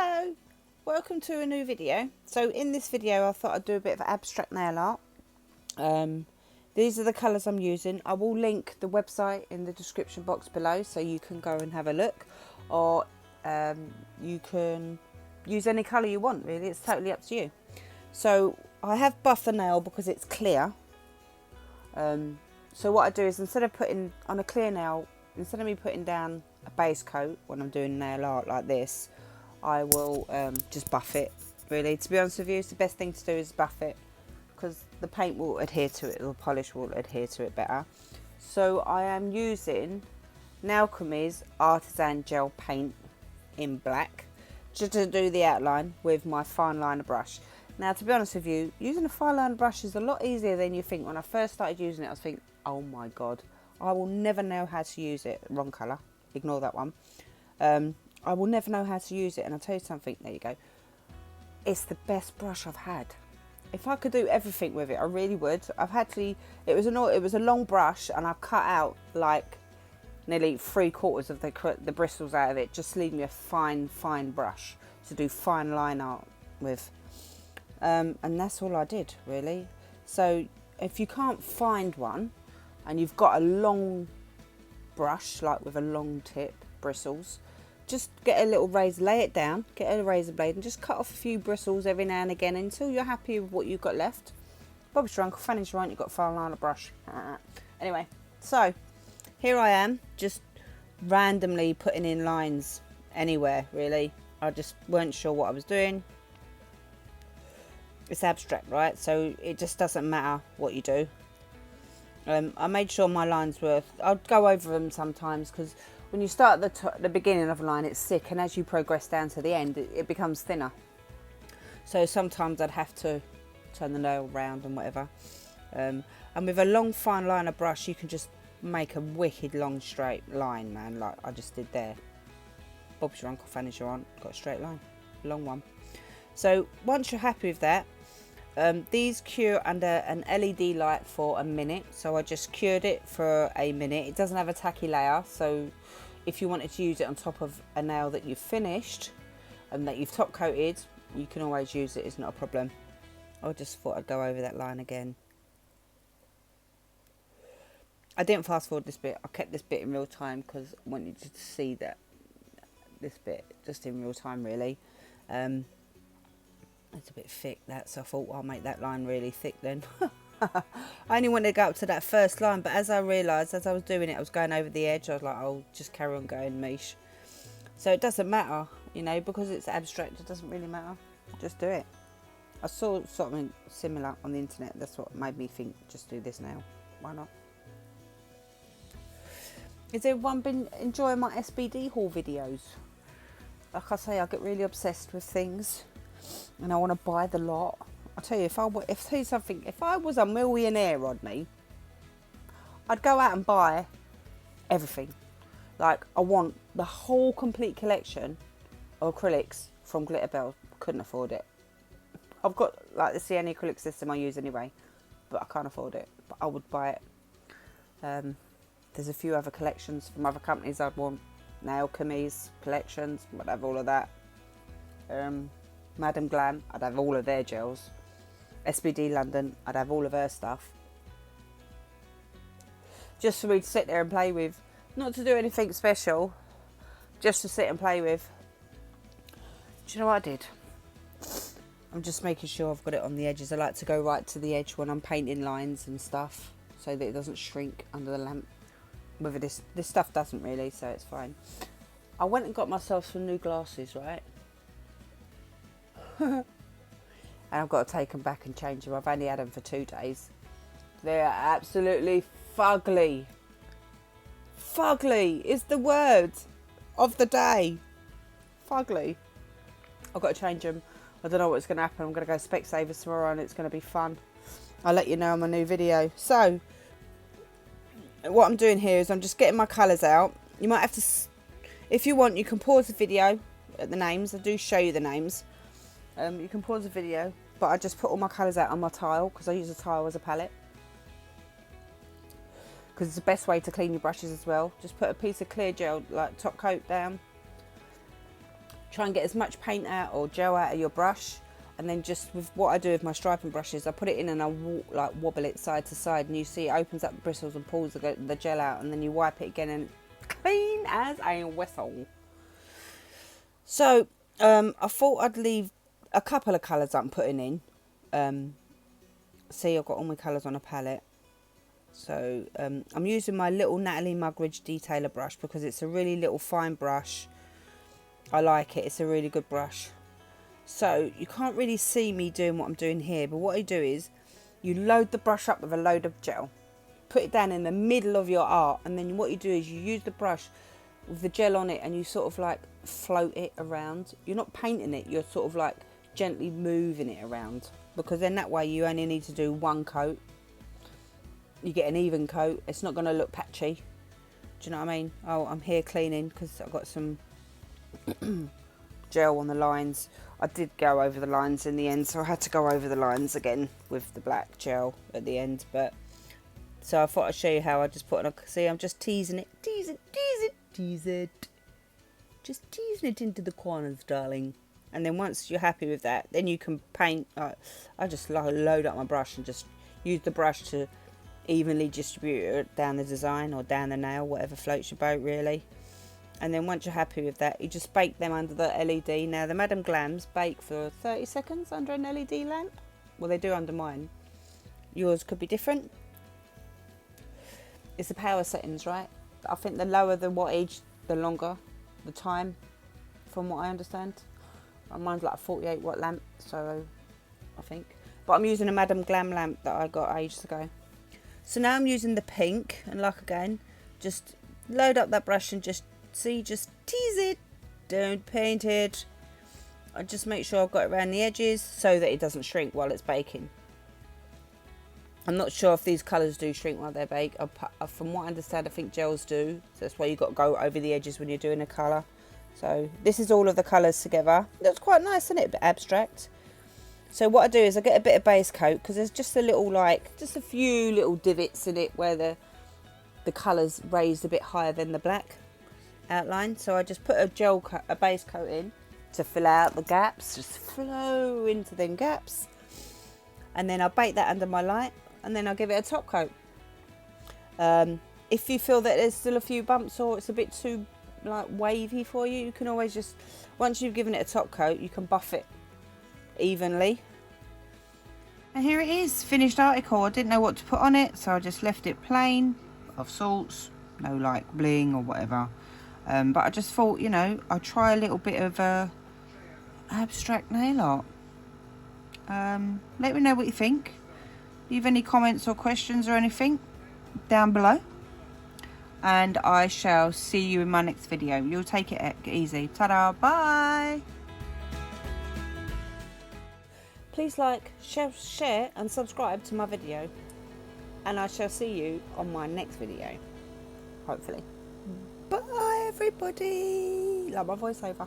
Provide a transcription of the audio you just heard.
Hello, welcome to a new video. So in this video I thought I'd do a bit of abstract nail art. These are the colours I'm using. I will link the website in the description box below so you can go and have a look, or you can use any colour you want, really, it's totally up to you. So I have buffed the nail because it's clear. So what I do is, instead of putting on a clear nail, instead of me putting down a base coat when I'm doing nail art like this, I will just buff it, really. To be honest with you, it's the best thing to do is buff it, because the paint will adhere to it, the polish will adhere to it better. So I am using Nailchemy's Artisan Gel Paint in black, just to do the outline with my fine liner brush. Now, to be honest with you, using a fine liner brush is a lot easier than you think. When I first started using it, I was thinking, oh my God, I will never know how to use it. Wrong colour, ignore that one. I will never know how to use it, and I'll tell you something, there you go. It's the best brush I've had. If I could do everything with it, I really would. I've had to, it was a long brush, and I've cut out like nearly 3/4 of the bristles out of it, just to leave me a fine brush to do fine line art with. And that's all I did, really. So if you can't find one and you've got a long brush, like with a long tip, bristles, just get a little razor, lay it down, get a razor blade and just cut off a few bristles every now and again until you're happy with what you've got left. Bob's your uncle, Fanny's your aunt, you've got a fine liner brush. Anyway, so here I am, just randomly putting in lines anywhere, really. I just weren't sure what I was doing. It's abstract, right? So it just doesn't matter what you do. I made sure my lines were, I'll go over them sometimes, because when you start at the beginning of a line, it's thick, and as you progress down to the end, it becomes thinner. So sometimes I'd have to turn the nail round and whatever. And with a long fine liner brush, you can just make a wicked long straight line, man, like I just did there. Bob's your uncle, Fanny's your aunt, got a straight line, long one. So once you're happy with that, these cure under an LED light for a minute. So I just cured it for a minute. It doesn't have a tacky layer, so if you wanted to use it on top of a nail that you've finished and that you've top coated, you can always use it, it's not a problem. I just thought I'd go over that line again. I didn't fast forward this bit, I kept this bit in real time because I wanted you to see that this bit just in real time, really. It's a bit thick, that, so I thought, well, I'll make that line really thick then. I only wanted to go up to that first line, but as I realised, as I was doing it, I was going over the edge. I was like, I'll just carry on going niche. So it doesn't matter, you know, because it's abstract, it doesn't really matter. Just do it. I saw something similar on the internet. That's what made me think, just do this now. Why not? Has everyone been enjoying my SBD haul videos? Like I say, I get really obsessed with things, and I want to buy the lot. I'll tell you, if I was a millionaire, Rodney, I'd go out and buy everything. Like, I want the whole complete collection of acrylics from Glitterbell. Couldn't afford it. I've got, like, it's the only acrylic system I use anyway, but I can't afford it. But I would buy it. There's a few other collections from other companies I'd want. Nailchemy's collections, I'd have all of that. Madam Glam, I'd have all of their gels. SBD London, I'd have all of her stuff. Just for me to sit there and play with. Not to do anything special, just to sit and play with. Do you know what I did? I'm just making sure I've got it on the edges. I like to go right to the edge when I'm painting lines and stuff, so that it doesn't shrink under the lamp. Whether this stuff doesn't really, so it's fine. I went and got myself some new glasses, right? And I've got to take them back and change them. I've only had them for 2 days. They're absolutely fugly. Fugly is the word of the day. Fugly. I've got to change them. I don't know what's going to happen. I'm going to go Specsavers tomorrow and it's going to be fun. I'll let you know on my new video. So, what I'm doing here is I'm just getting my colours out. You might have to, if you want, you can pause the video at the names. I do show you the names. You can pause the video, but I just put all my colours out on my tile because I use a tile as a palette. Because it's the best way to clean your brushes as well. Just put a piece of clear gel, like top coat down. try and get as much paint out or gel out of your brush, and then just with what I do with my striping brushes, I put it in and I like wobble it side to side, and you see it opens up the bristles and pulls the gel out, and then you wipe it again and clean as a whistle. So I thought I'd leave a couple of colours I'm putting in. See, I've got all my colours on a palette. So I'm using my little Natalie Mugridge detailer brush because it's a really little fine brush. I like it, it's a really good brush. So you can't really see me doing what I'm doing here, but what I do is you load the brush up with a load of gel, put it down in the middle of your art, and then what you do is you use the brush with the gel on it and you sort of like float it around. You're not painting it, you're sort of like gently moving it around, because then that way you only need to do one coat. You get an even coat, it's not going to look patchy. Do you know what I mean? Oh, I'm here cleaning because I've got some gel on the lines. I did go over the lines in the end, so I had to go over the lines again with the black gel at the end. But so I thought I'd show you how I just put it on. See, I'm just teasing it, tease it, just teasing it into the corners, darling. And then once you're happy with that, then you can paint. I just load up my brush and just use the brush to evenly distribute it down the design or down the nail, whatever floats your boat really. And then once you're happy with that, you just bake them under the LED. Now the Madame Glams bake for 30 seconds under an LED lamp. Well, they do under mine. Yours could be different. It's the power settings, right? I think the lower the wattage, the longer the time, from what I understand. Mine's like a 48 watt lamp, so I think. But I'm using a Madame Glam lamp that I got ages ago. So now I'm using the pink, and like again, just load up that brush and just tease it, don't paint it. I just make sure I've got it around the edges so that it doesn't shrink while it's baking. I'm not sure if these colours do shrink while they're baked. From what I understand, I think gels do, so that's why you've got to go over the edges when you're doing a colour. So this is all of the colours together. That's quite nice, isn't it? A bit abstract. So what I do is I get a bit of base coat, because there's just a few little divots in it where the colours raised a bit higher than the black outline. So I just put a base coat in to fill out the gaps, just flow into them gaps, and then I bake that under my light, and then I'll give it a top coat. If you feel that there's still a few bumps or it's a bit too like wavy for you, you can always just, once you've given it a top coat, you can buff it evenly. And here it is, finished article. I didn't know what to put on it, so I just left it plain of sorts, no like bling or whatever. But I just thought, you know, I'd try a little bit of abstract nail art. Let me know what you think. Leave any comments or questions or anything down below, and I shall see you in my next video. You'll take it easy. Ta-da, bye. Please like, share and subscribe to my video, and I shall see you on my next video, hopefully. Bye everybody. Love my voiceover.